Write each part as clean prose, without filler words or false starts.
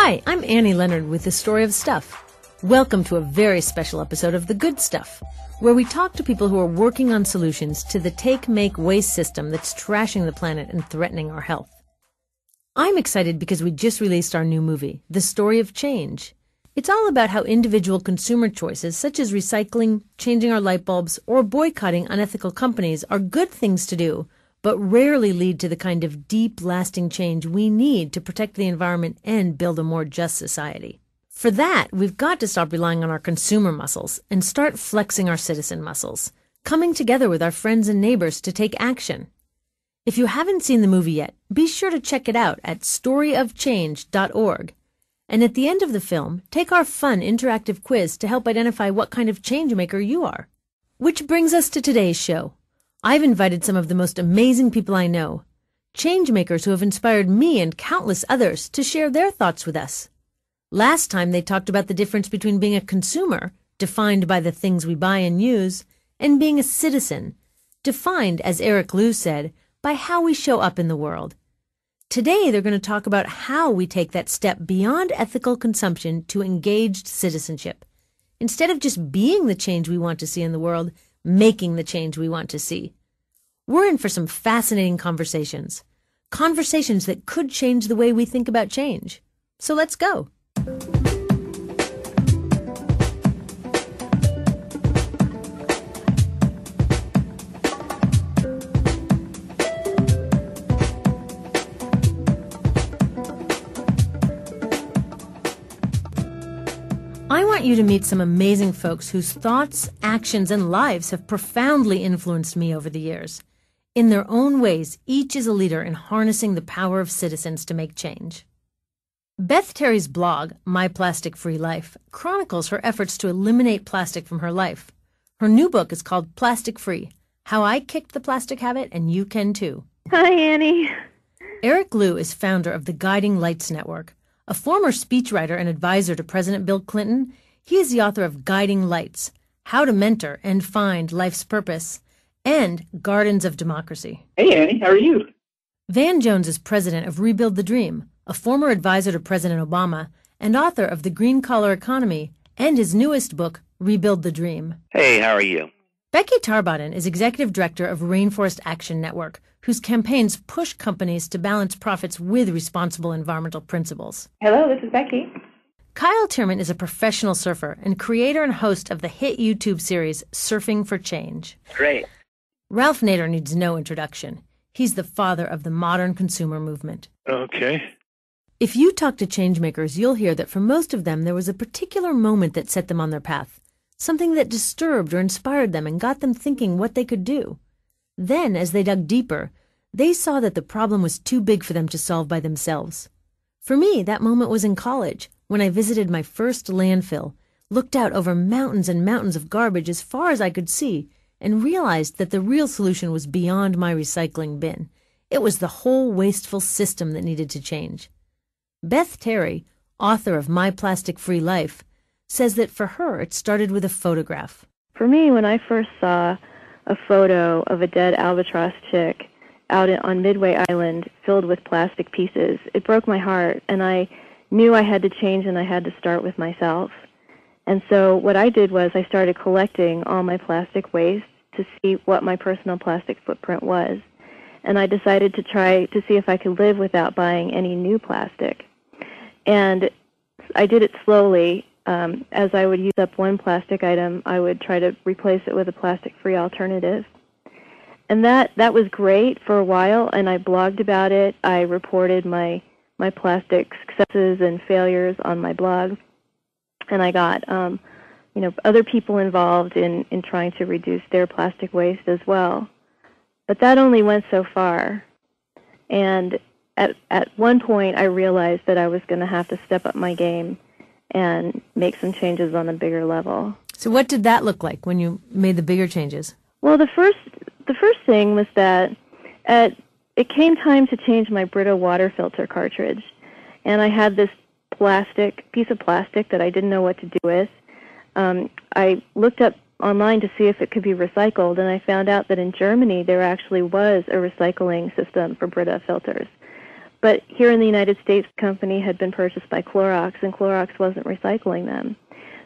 Hi, I'm Annie Leonard with The Story of Stuff. Welcome to a very special episode of The Good Stuff, where we talk to people who are working on solutions to the take-make-waste system that's trashing the planet and threatening our health. I'm excited because we just released our new movie, The Story of Change. It's all about how individual consumer choices, such as recycling, changing our light bulbs, or boycotting unethical companies, are good things to do, but rarely lead to the kind of deep, lasting change we need to protect the environment and build a more just society. For that, we've got to stop relying on our consumer muscles and start flexing our citizen muscles, coming together with our friends and neighbors to take action. If you haven't seen the movie yet, be sure to check it out at storyofchange.org. And at the end of the film, take our fun interactive quiz to help identify what kind of changemaker you are. Which brings us to today's show. I've invited some of the most amazing people I know, changemakers who have inspired me and countless others to share their thoughts with us. Last time they talked about the difference between being a consumer, defined by the things we buy and use, and being a citizen, defined, as Eric Liu said, by how we show up in the world. Today they're going to talk about how we take that step beyond ethical consumption to engaged citizenship. Instead of just being the change we want to see in the world, making the change we want to see. We're in for some fascinating conversations. Conversations that could change the way we think about change. So let's go. I want you to meet some amazing folks whose thoughts, actions, and lives have profoundly influenced me over the years. In their own ways, each is a leader in harnessing the power of citizens to make change. Beth Terry's blog, My Plastic Free Life, chronicles her efforts to eliminate plastic from her life. Her new book is called Plastic Free: How I Kicked the Plastic Habit and You Can Too. Hi, Annie. Eric Liu is founder of the Guiding Lights Network. A former speechwriter and advisor to President Bill Clinton, he is the author of Guiding Lights: How to Mentor and Find Life's Purpose, and Gardens of Democracy. Hey, Annie, how are you? Van Jones is president of Rebuild the Dream, a former advisor to President Obama, and author of The Green Collar Economy and his newest book, Rebuild the Dream. Hey, how are you? Becky Tarbotin is executive director of Rainforest Action Network, whose campaigns push companies to balance profits with responsible environmental principles. Hello, this is Becky. Kyle Tierman is a professional surfer and creator and host of the hit YouTube series Surfing for Change. Great. Ralph Nader needs no introduction. He's the father of the modern consumer movement. Okay. If you talk to changemakers, you'll hear that for most of them there was a particular moment that set them on their path, something that disturbed or inspired them and got them thinking what they could do. Then, as they dug deeper, they saw that the problem was too big for them to solve by themselves. For me, that moment was in college, when I visited my first landfill, looked out over mountains and mountains of garbage as far as I could see, and realized that the real solution was beyond my recycling bin. It was the whole wasteful system that needed to change. Beth Terry, author of My Plastic Free Life, says that for her it started with a photograph. For me, when I first saw a photo of a dead albatross chick out on Midway Island filled with plastic pieces, it broke my heart, and I knew I had to change and I had to start with myself. And so what I did was I started collecting all my plastic waste to see what my personal plastic footprint was. And I decided to try to see if I could live without buying any new plastic. And I did it slowly. As I would use up one plastic item, I would try to replace it with a plastic-free alternative. And that was great for a while, and I blogged about it. I reported my plastic successes and failures on my blog. And I got other people involved in trying to reduce their plastic waste as well. But that only went so far. And at one point, I realized that I was going to have to step up my game and make some changes on a bigger level. So what did that look like when you made the bigger changes? Well, the first thing was that it came time to change my Brita water filter cartridge. And I had this piece of plastic that I didn't know what to do with. I looked up online to see if it could be recycled, and I found out that in Germany there actually was a recycling system for Brita filters. But here in the United States, the company had been purchased by Clorox, and Clorox wasn't recycling them.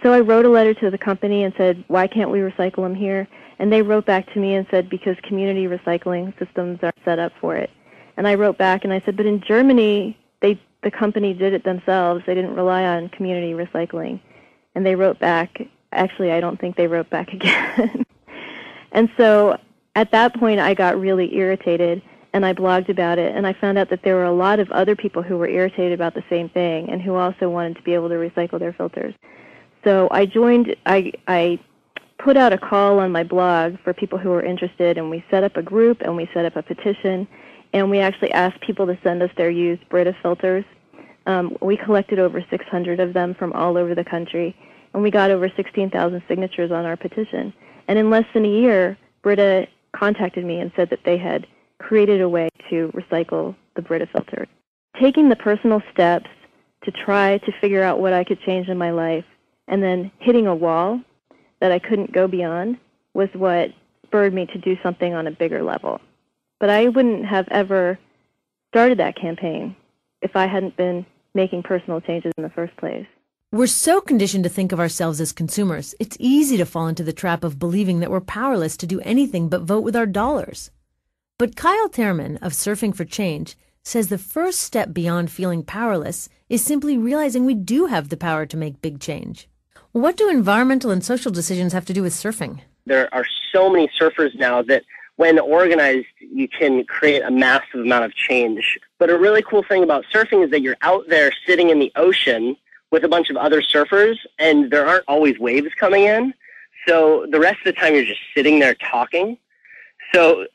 So I wrote a letter to the company and said, why can't we recycle them here? And they wrote back to me and said, because community recycling systems are set up for it. And I wrote back and I said, but in Germany, the company did it themselves. They didn't rely on community recycling. And they wrote back. Actually, I don't think they wrote back again. And so at that point, I got really irritated, and I blogged about it. And I found out that there were a lot of other people who were irritated about the same thing and who also wanted to be able to recycle their filters. So I put out a call on my blog for people who were interested, and we set up a group, and we set up a petition, and we actually asked people to send us their used Brita filters. We collected over 600 of them from all over the country, and we got over 16,000 signatures on our petition. And in less than a year, Brita contacted me and said that they had created a way to recycle the Brita filter. Taking the personal steps to try to figure out what I could change in my life, and then hitting a wall that I couldn't go beyond, was what spurred me to do something on a bigger level. But I wouldn't have ever started that campaign if I hadn't been making personal changes in the first place. We're so conditioned to think of ourselves as consumers, it's easy to fall into the trap of believing that we're powerless to do anything but vote with our dollars. But Kyle Terman of Surfing for Change says the first step beyond feeling powerless is simply realizing we do have the power to make big change. What do environmental and social decisions have to do with surfing? There are so many surfers now that when organized, you can create a massive amount of change. But a really cool thing about surfing is that you're out there sitting in the ocean with a bunch of other surfers, and there aren't always waves coming in. So the rest of the time, you're just sitting there talking. So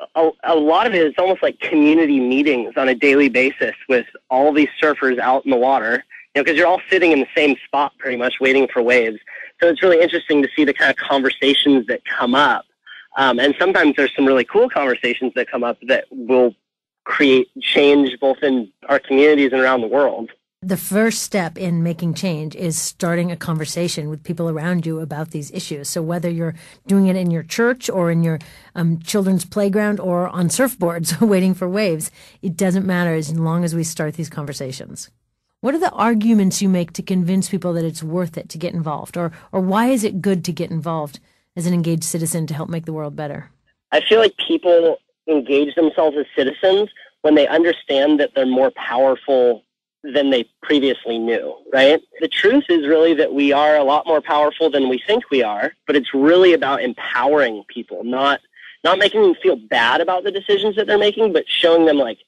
a lot of it is almost like community meetings on a daily basis with all these surfers out in the water, because you're all sitting in the same spot pretty much waiting for waves. So it's really interesting to see the kind of conversations that come up. And sometimes there's some really cool conversations that come up that will create change both in our communities and around the world. The first step in making change is starting a conversation with people around you about these issues. So whether you're doing it in your church or in your children's playground or on surfboards waiting for waves, it doesn't matter as long as we start these conversations. What are the arguments you make to convince people that it's worth it to get involved? Or why is it good to get involved as an engaged citizen to help make the world better? I feel like people engage themselves as citizens when they understand that they're more powerful than they previously knew, right? The truth is really that we are a lot more powerful than we think we are, but it's really about empowering people, not making them feel bad about the decisions that they're making, but showing them like,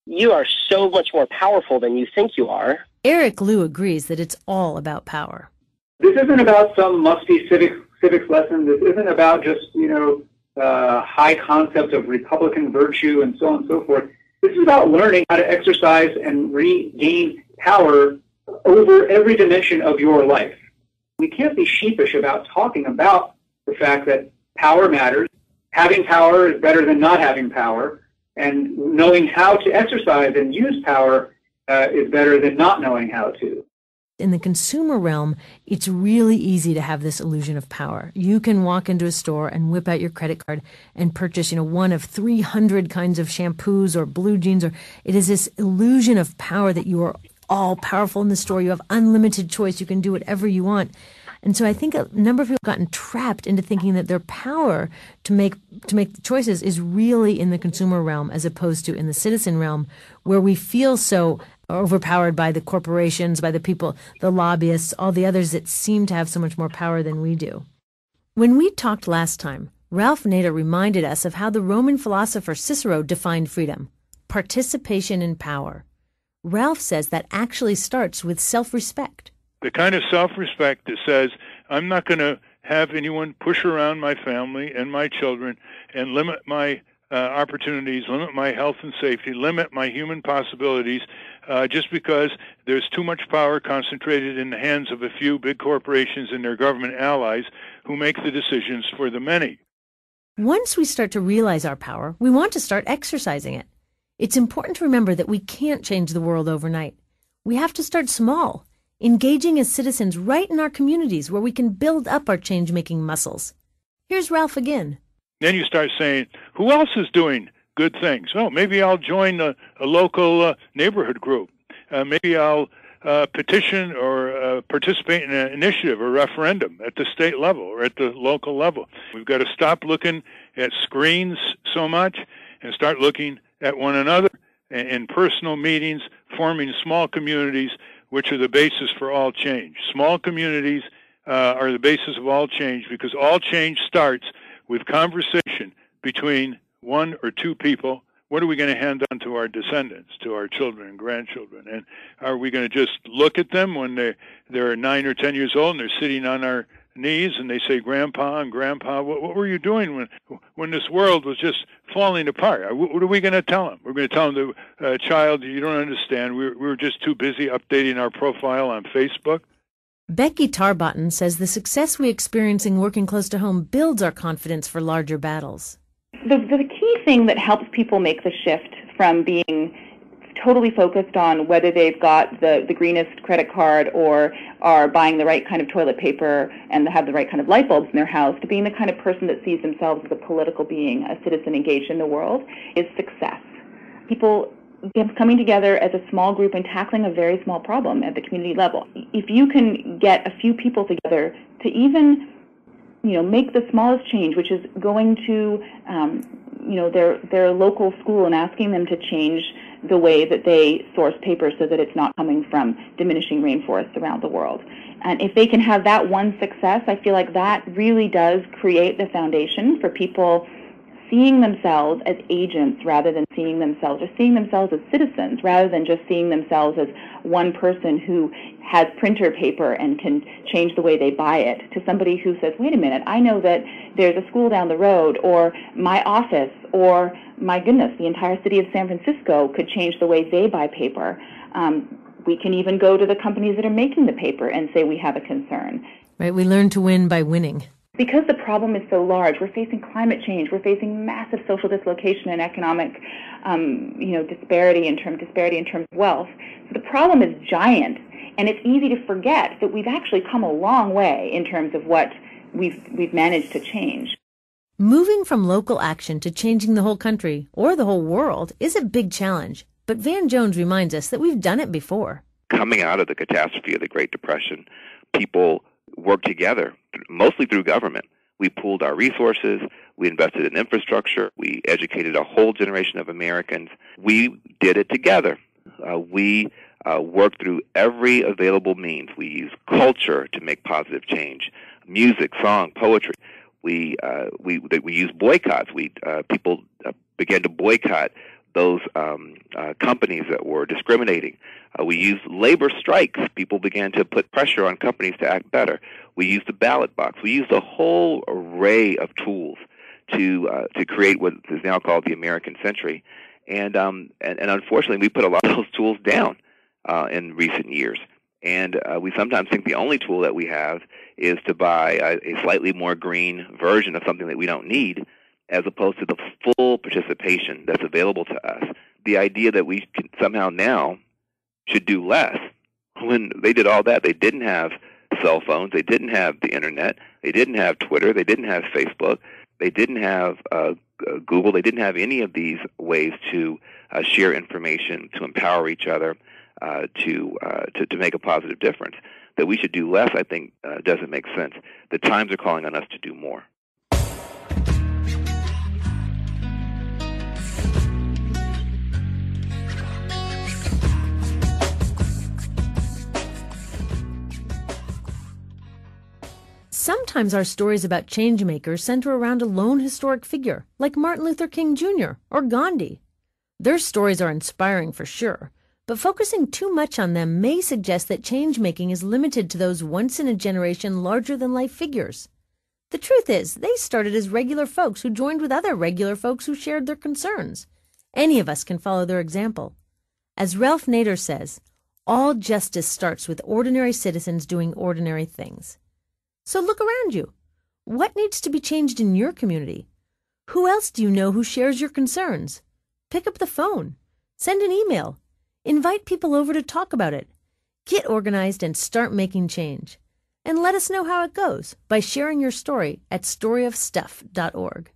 you are so much more powerful than you think you are. Eric Liu agrees that it's all about power. This isn't about some musty civics lesson. This isn't about just, high concepts of Republican virtue and so on and so forth. This is about learning how to exercise and regain power over every dimension of your life. We can't be sheepish about talking about the fact that power matters. Having power is better than not having power. And knowing how to exercise and use power is better than not knowing how to. In the consumer realm, it's really easy to have this illusion of power. You can walk into a store and whip out your credit card and purchase, one of 300 kinds of shampoos or blue jeans. Or it is this illusion of power that you are all powerful in the store. You have unlimited choice. You can do whatever you want. And so I think a number of people have gotten trapped into thinking that their power to make the choices is really in the consumer realm as opposed to in the citizen realm, where we feel so overpowered by the corporations, by the people, the lobbyists, all the others that seem to have so much more power than we do. When we talked last time, Ralph Nader reminded us of how the Roman philosopher Cicero defined freedom: participation in power. Ralph says that actually starts with self-respect. The kind of self-respect that says, I'm not going to have anyone push around my family and my children and limit my opportunities, limit my health and safety, limit my human possibilities, just because there's too much power concentrated in the hands of a few big corporations and their government allies who make the decisions for the many. Once we start to realize our power, we want to start exercising it. It's important to remember that we can't change the world overnight. We have to start small, engaging as citizens right in our communities where we can build up our change-making muscles. Here's Ralph again. Then you start saying, who else is doing good things. Oh, maybe I'll join a local neighborhood group. Maybe I'll petition or participate in an initiative or referendum at the state level or at the local level. We've got to stop looking at screens so much and start looking at one another in personal meetings, forming small communities, which are the basis for all change. Small communities are the basis of all change, because all change starts with conversation between one or two people. What are we going to hand on to our descendants, to our children and grandchildren? And are we going to just look at them when they're 9 or 10 years old and they're sitting on our knees and they say, Grandpa and Grandpa, what were you doing when this world was just falling apart? What are we going to tell them? We're going to tell them, child, you don't understand. We were just too busy updating our profile on Facebook. Becky Tarbotton says the success we experiencing working close to home builds our confidence for larger battles. The key thing that helps people make the shift from being totally focused on whether they've got the greenest credit card or are buying the right kind of toilet paper and have the right kind of light bulbs in their house to being the kind of person that sees themselves as a political being, a citizen engaged in the world, is success. People coming together as a small group and tackling a very small problem at the community level. If you can get a few people together to even make the smallest change, which is going to their local school and asking them to change the way that they source paper so that it's not coming from diminishing rainforests around the world. And if they can have that one success, I feel like that really does create the foundation for people seeing themselves as agents rather than seeing themselves as citizens rather than just seeing themselves as one person who has printer paper and can change the way they buy it, to somebody who says, wait a minute, I know that there's a school down the road, or my office, or my goodness, the entire city of San Francisco could change the way they buy paper. We can even go to the companies that are making the paper and say we have a concern. Right, we learn to win by winning. Because the problem is so large, we're facing climate change, we're facing massive social dislocation and economic, disparity in terms of wealth. So the problem is giant, and it's easy to forget that we've actually come a long way in terms of what we've managed to change. Moving from local action to changing the whole country or the whole world is a big challenge, but Van Jones reminds us that we've done it before. Coming out of the catastrophe of the Great Depression, people worked together, mostly through government. We pooled our resources, we invested in infrastructure, we educated a whole generation of Americans. We did it together. We worked through every available means. We used culture to make positive change, music, song, poetry. We used boycotts. People began to boycott those companies that were discriminating. We used labor strikes. People began to put pressure on companies to act better. We used the ballot box. We used a whole array of tools to create what is now called the American century. And unfortunately, we put a lot of those tools down in recent years. And we sometimes think the only tool that we have is to buy a slightly more green version of something that we don't need, as opposed to the full participation that's available to us. The idea that we can somehow now should do less. When they did all that, they didn't have cell phones, they didn't have the internet, they didn't have Twitter, they didn't have Facebook, they didn't have Google, they didn't have any of these ways to share information, to empower each other, to make a positive difference. That we should do less, I think, doesn't make sense. The times are calling on us to do more. Sometimes our stories about changemakers center around a lone historic figure, like Martin Luther King Jr. or Gandhi. Their stories are inspiring for sure, but focusing too much on them may suggest that change-making is limited to those once-in-a-generation larger-than-life figures. The truth is, they started as regular folks who joined with other regular folks who shared their concerns. Any of us can follow their example. As Ralph Nader says, all justice starts with ordinary citizens doing ordinary things. So look around you. What needs to be changed in your community? Who else do you know who shares your concerns? Pick up the phone. Send an email. Invite people over to talk about it. Get organized and start making change. And let us know how it goes by sharing your story at storyofstuff.org.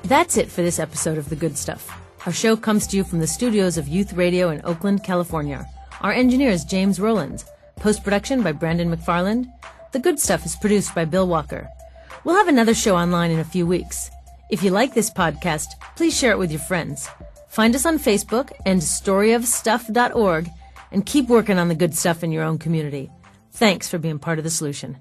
That's it for this episode of The Good Stuff. Our show comes to you from the studios of Youth Radio in Oakland, California. Our engineer is James Rowlands. Post-production by Brandon McFarland. The Good Stuff is produced by Bill Walker. We'll have another show online in a few weeks. If you like this podcast, please share it with your friends. Find us on Facebook and storyofstuff.org, and keep working on the good stuff in your own community. Thanks for being part of the solution.